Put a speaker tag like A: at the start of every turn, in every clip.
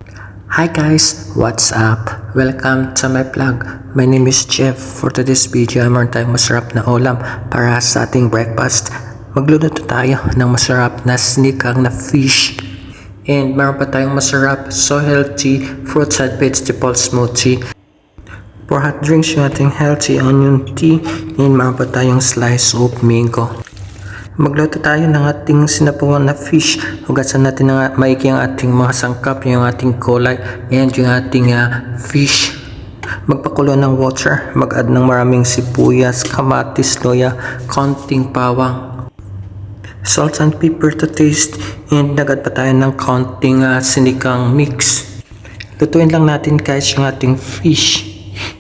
A: Hi guys, what's up? Welcome to my vlog. My name is Jeff. For today's video, meron tayong masarap na ulam para sa ating breakfast. Magluluto tayo ng masarap na sinigang na fish. And meron pa tayong masarap, so healthy, fruits and vegetable smoothie. For hot drinks, yung ating healthy onion tea. And meron pa tayong slice of mango. Magluto tayo ng ating sinapuan na fish. Hugasan natin ng maigi ang ating mga sangkap, yung ating kulay, and yung ating fish. Magpakulo ng water, mag-add ng maraming sibuyas, kamatis, loya, konting bawang, salt and pepper to taste, and nag-add pa tayo ng konting sinigang mix. Lutuin lang natin guys yung ating fish.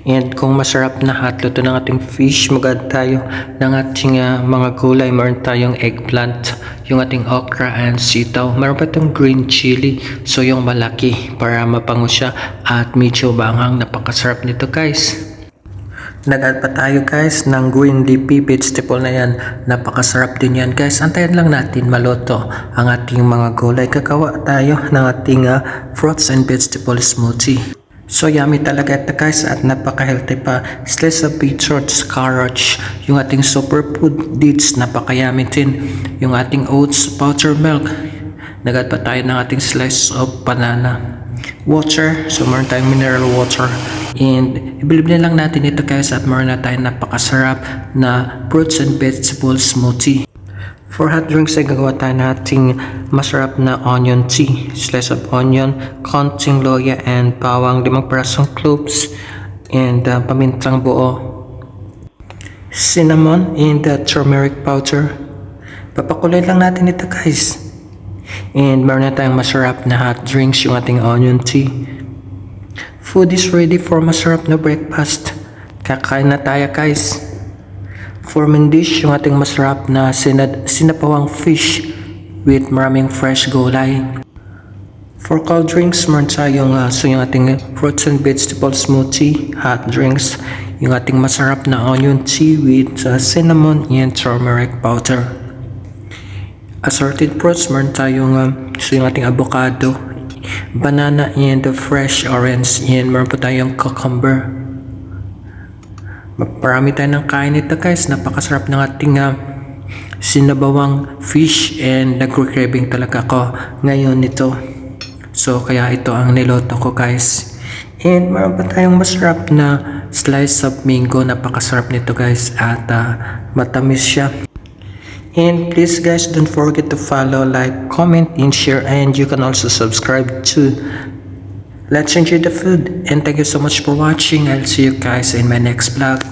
A: And kung masarap na hotluto ng ating fish, mag-add tayo ng ating mga gulay. Meron tayong eggplant, yung ating okra and sitaw. Meron pa itong green chili, so yung malaki para mapango siya at medyo banghang. Napakasarap nito guys. Nag-add pa tayo guys ng green leafy vegetable na yan. Napakasarap din yan guys. Antayin lang natin maluto ang ating mga gulay. Kakawa tayo ng ating fruits and vegetable smoothie. So yummy talaga ito guys at napaka-healthy pa. Slice of beetroots, carrots, yung ating superfood dates, napaka-yummy din. Yung ating oats, powder milk. Nag-add pa tayo ng ating slice of banana. Water, so meron tayong mineral water. And ibilibin lang natin ito guys at meron na tayong napakasarap na fruits and vegetable smoothie. For hot drinks ay gagawa tayo ng ating masarap na onion tea. Slice of onion, konting loya and bawang, 5 parasong cloves, and pamintang buo, cinnamon, and turmeric powder. Papakulay lang natin ito guys. And meron na tayong masarap na hot drinks, yung ating onion tea. Food is ready for masarap na breakfast. Kakain na tayo guys. For main dish, yung ating masarap na sinapawang fish with maraming fresh gulay. For cold drinks, meron tayong yung ating fruits and vegetable smoothie. Hot drinks, yung ating masarap na onion tea with cinnamon and turmeric powder. Assorted fruits, meron tayong yung ating avocado, banana, and fresh orange, and meron pa tayong cucumber. Magparami tayo ng kain ito guys. Napakasarap ng ating sinabawang fish and nagre-craving talaga ako ngayon nito. So kaya ito ang niloto ko guys. And meron pa tayong masarap na slice of mango. Napakasarap nito guys at matamis siya. And please guys, don't forget to follow, like, comment, and share, and you can also subscribe to Let's Enjoy the Food. And thank you so much for watching. I'll see you guys in my next vlog.